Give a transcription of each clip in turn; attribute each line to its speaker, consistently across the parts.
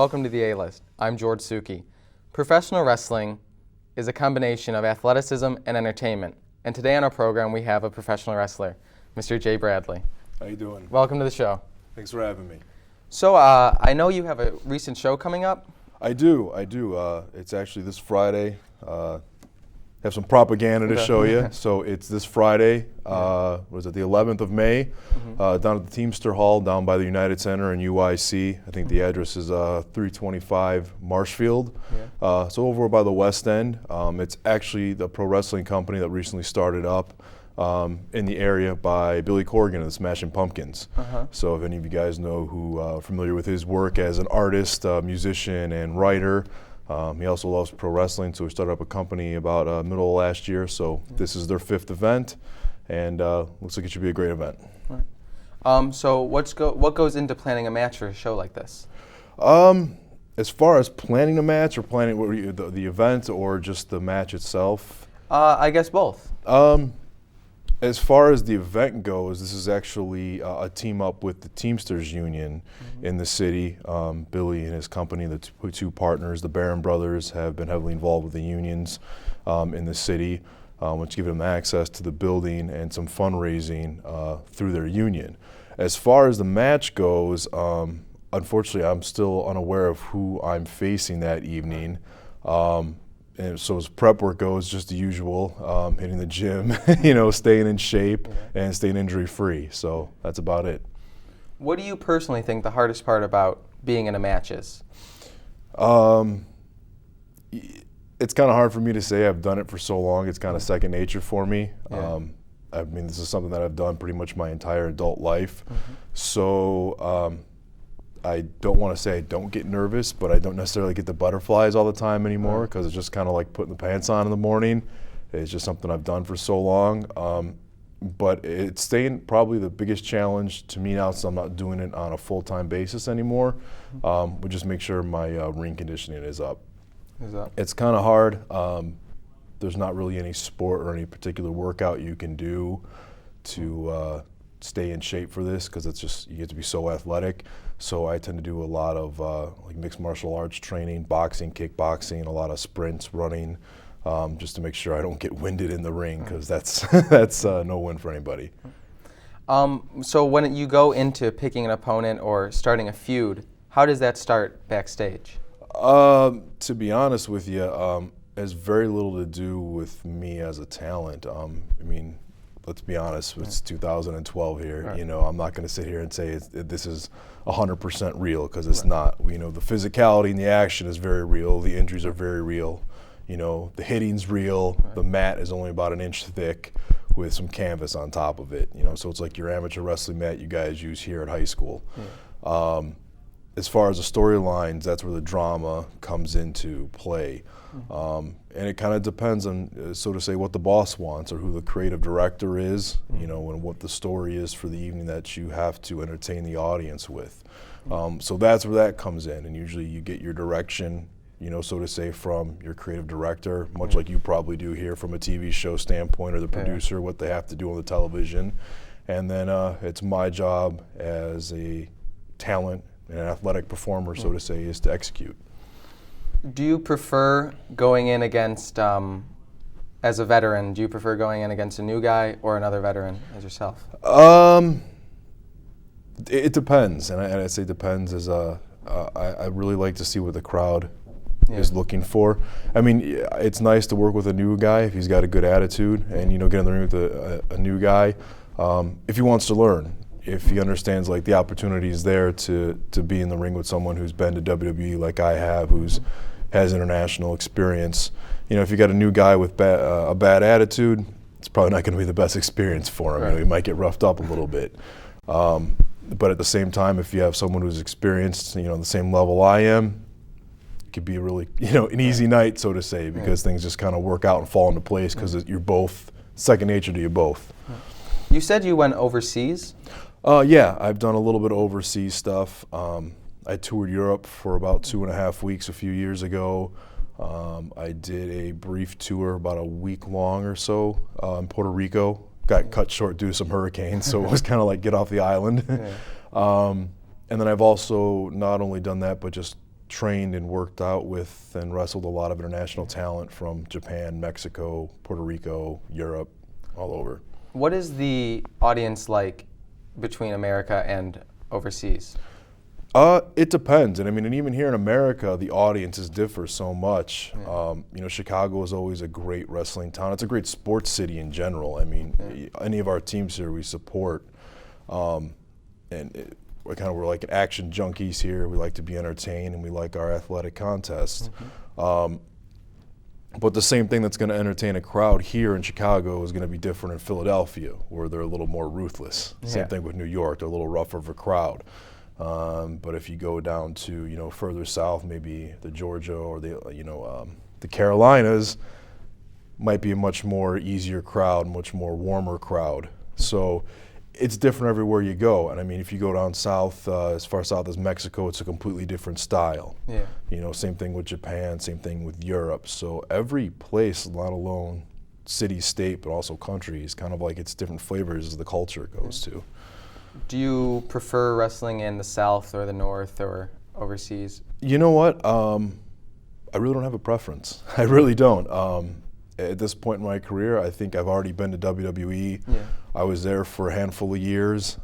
Speaker 1: welcome to the A-List. I'm George Suchy. Professional wrestling is a combination of athleticism and entertainment. And today on our program we have a professional wrestler, Mr. Jay Bradley.
Speaker 2: How you doing?
Speaker 1: Welcome to the show.
Speaker 2: Thanks for having me.
Speaker 1: So I know you have a recent show coming up.
Speaker 2: I do. It's actually this Friday. Have some propaganda to show you. So it's this Friday, was it the 11th of May, down at the Teamster Hall down by the United Center in UIC. I think the address is 325 Marshfield. So over by the West End. It's actually the pro wrestling company that recently started up in the area by Billy Corgan of the Smashing Pumpkins. So if any of you guys know who are familiar with his work as an artist, musician, and writer, he also loves pro wrestling, so we started up a company about middle of last year. So this is their 5th event, and looks like it should be a great event.
Speaker 1: Right. So what goes into planning a match for a show like this?
Speaker 2: As far as planning a match, or planning the event, or just the match itself?
Speaker 1: I guess both.
Speaker 2: As far as the event goes, this is actually a team up with the Teamsters Union in the city. Billy and his company, the two partners, the Barron brothers, have been heavily involved with the unions in the city, which give them access to the building and some fundraising through their union. As far as the match goes, unfortunately, I'm still unaware of who I'm facing that evening. And so as prep work goes, just the usual, hitting the gym, staying in shape and staying injury free. So that's about it.
Speaker 1: What do you personally think the hardest part about being in a match is?
Speaker 2: It's kind of hard for me to say. I've done it for so long. It's kind of second nature for me. This is something that I've done pretty much my entire adult life. So I don't want to say I don't get nervous, but I don't necessarily get the butterflies all the time anymore, because it's just kind of like putting the pants on in the morning. It's just something I've done for so long. But it's staying probably the biggest challenge to me now, since I'm not doing it on a full-time basis anymore. We just make sure my ring conditioning is up. It's kind of hard. There's not really any sport or any particular workout you can do to stay in shape for this, because it's just, you get to be so athletic. So I tend to do a lot of like mixed martial arts training, boxing, kickboxing, a lot of sprints, running, just to make sure I don't get winded in the ring, because that's no win for anybody.
Speaker 1: So when you go into picking an opponent or starting a feud, how does that start backstage?
Speaker 2: To be honest with you, it has very little to do with me as a talent. Let's be honest, it's 2012 here. I'm not going to sit here and say this is 100% real, because it's not. The physicality and the action is very real. The injuries are very real. The hitting's real. The mat is only about an inch thick with some canvas on top of it. So it's like your amateur wrestling mat you guys use here at high school. As far as the storylines, that's where the drama comes into play. And it kind of depends on, so to say, what the boss wants, or who the creative director is, and what the story is for the evening that you have to entertain the audience with. So that's where that comes in, and usually you get your direction, so to say, from your creative director, much like you probably do here from a TV show standpoint, or the producer, what they have to do on the television. And then it's my job as a talent and an athletic performer, so to say, is to execute.
Speaker 1: Do you prefer going in against, as a veteran, do you prefer going in against a new guy or another veteran as yourself?
Speaker 2: It depends, and I say depends as I really like to see what the crowd is looking for. It's nice to work with a new guy if he's got a good attitude, and get in the ring with a new guy if he wants to learn. If he understands like the opportunity is there to be in the ring with someone who's been to WWE like I have, who's has international experience. If you got a new guy with a bad attitude, it's probably not going to be the best experience for him. He might get roughed up a little bit. But at the same time, if you have someone who's experienced, on the same level I am, it could be really, an easy night, so to say, because things just kind of work out and fall into place, because you're both second nature to you both.
Speaker 1: You said you went overseas?
Speaker 2: Yeah, I've done a little bit of overseas stuff. I toured Europe for about 2.5 weeks a few years ago. I did a brief tour, about a week long or so, in Puerto Rico. Got cut short due to some hurricanes, so it was kind of like get off the island. And then I've also not only done that, but just trained and worked out with and wrestled a lot of international talent from Japan, Mexico, Puerto Rico, Europe, all over.
Speaker 1: What is the audience like between America and overseas?
Speaker 2: It depends, and I mean, and even here in America, the audiences differ so much.
Speaker 1: Yeah.
Speaker 2: You know, Chicago is always a great wrestling town. It's a great sports city in general. I mean, any of our teams here we support, and we're like action junkies here. We like to be entertained, and we like our athletic contests. But the same thing that's going to entertain a crowd here in Chicago is going to be different in Philadelphia, where they're a little more ruthless.
Speaker 1: Yeah.
Speaker 2: Same thing with New York; they're a little rougher of a crowd. But if you go down to, you know, further south, maybe the Georgia or the Carolinas, might be a much more easier crowd, much more warmer crowd. So it's different everywhere you go. And I mean, if you go down south, as far south as Mexico, it's a completely different style.
Speaker 1: Yeah.
Speaker 2: You know, same thing with Japan, same thing with Europe. So every place, let alone city, state, but also country, is kind of like it's different flavors as the culture goes to.
Speaker 1: Do you prefer wrestling in the South or the North or overseas?
Speaker 2: You know what? I really don't have a preference. I really don't. At this point in my career, I think I've already been to WWE.
Speaker 1: Yeah.
Speaker 2: I was there for a handful of years.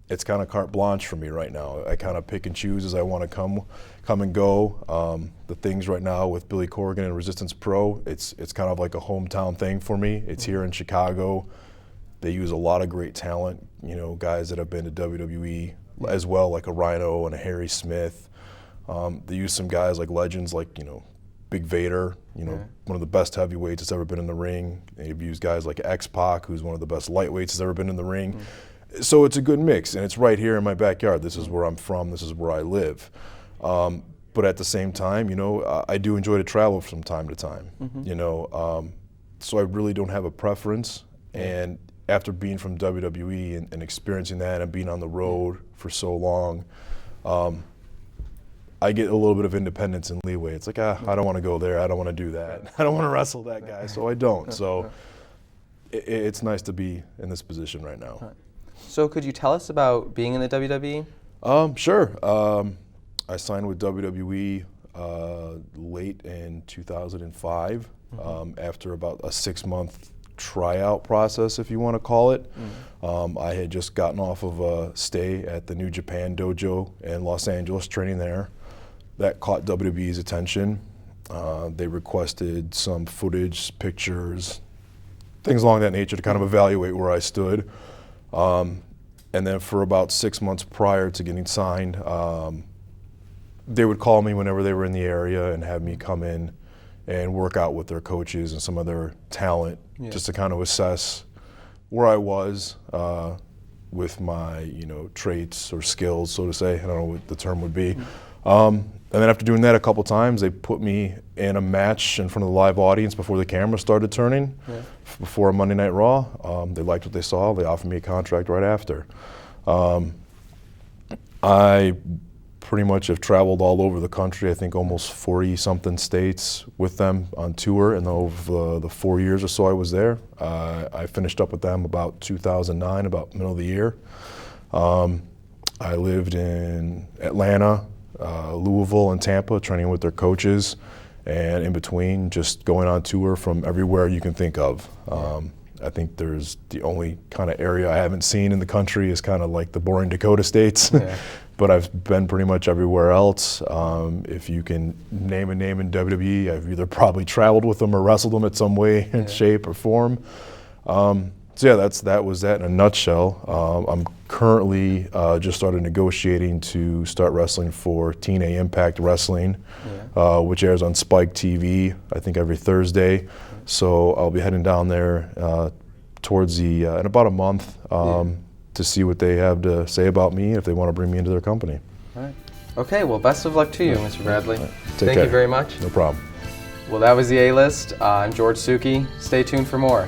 Speaker 2: It's kind of carte blanche for me right now. I kind of pick and choose as I want to come and go. The things right now with Billy Corgan and Resistance Pro, it's kind of like a hometown thing for me. It's here in Chicago. They use a lot of great talent, you know, guys that have been to WWE as well, like a Rhino and a Harry Smith. They use some guys like legends like, you know, Big Vader, you know, one of the best heavyweights that's ever been in the ring. They've used guys like X-Pac, who's one of the best lightweights that's ever been in the ring. So it's a good mix, and it's right here in my backyard. This is where I'm from. This is where I live. But at the same time, you know, I do enjoy to travel from time to time, you know. So I really don't have a preference. And after being from WWE and experiencing that and being on the road for so long, I get a little bit of independence and leeway. It's like, I don't want to go there. I don't want to do that. I don't want to wrestle that guy, so I don't. So it's nice to be in this position right now.
Speaker 1: So could you tell us about being in the WWE?
Speaker 2: Sure. I signed with WWE late in 2005 after about a 6-month tryout process, if you want to call it. I had just gotten off of a stay at the New Japan dojo in Los Angeles, training there. That caught WWE's attention. They requested some footage, pictures, things along that nature to kind of evaluate where I stood. And then for about 6 months prior to getting signed, they would call me whenever they were in the area and have me come in and work out with their coaches and some of their talent, just to kind of assess where I was with my, you know, traits or skills, so to say. I don't know what the term would be. And then after doing that a couple times, they put me in a match in front of the live audience before the camera started turning, before a Monday Night Raw. They liked what they saw. They offered me a contract right after. I pretty much have traveled all over the country, I think almost 40-something states with them on tour, and over the 4 years or so I was there. I finished up with them about 2009, about middle of the year. I lived in Atlanta, Louisville, and Tampa, training with their coaches, and in between just going on tour from everywhere you can think of. I think there's the only kind of area I haven't seen in the country is kind of like the boring Dakota states. But I've been pretty much everywhere else. If you can name a name in WWE, I've either probably traveled with them or wrestled them in some way, shape, or form. So yeah, that was that in a nutshell. I'm currently just started negotiating to start wrestling for TNA Impact Wrestling, which airs on Spike TV, I think every Thursday. So I'll be heading down there towards in about a month. To see what they have to say about me, if they want to bring me into their company.
Speaker 1: All right. Okay, well, best of luck to you, Mr. Bradley.
Speaker 2: Take
Speaker 1: Thank
Speaker 2: care.
Speaker 1: you very much.
Speaker 2: No problem.
Speaker 1: Well, that was the A-List. I'm George Suchy. Stay tuned for more.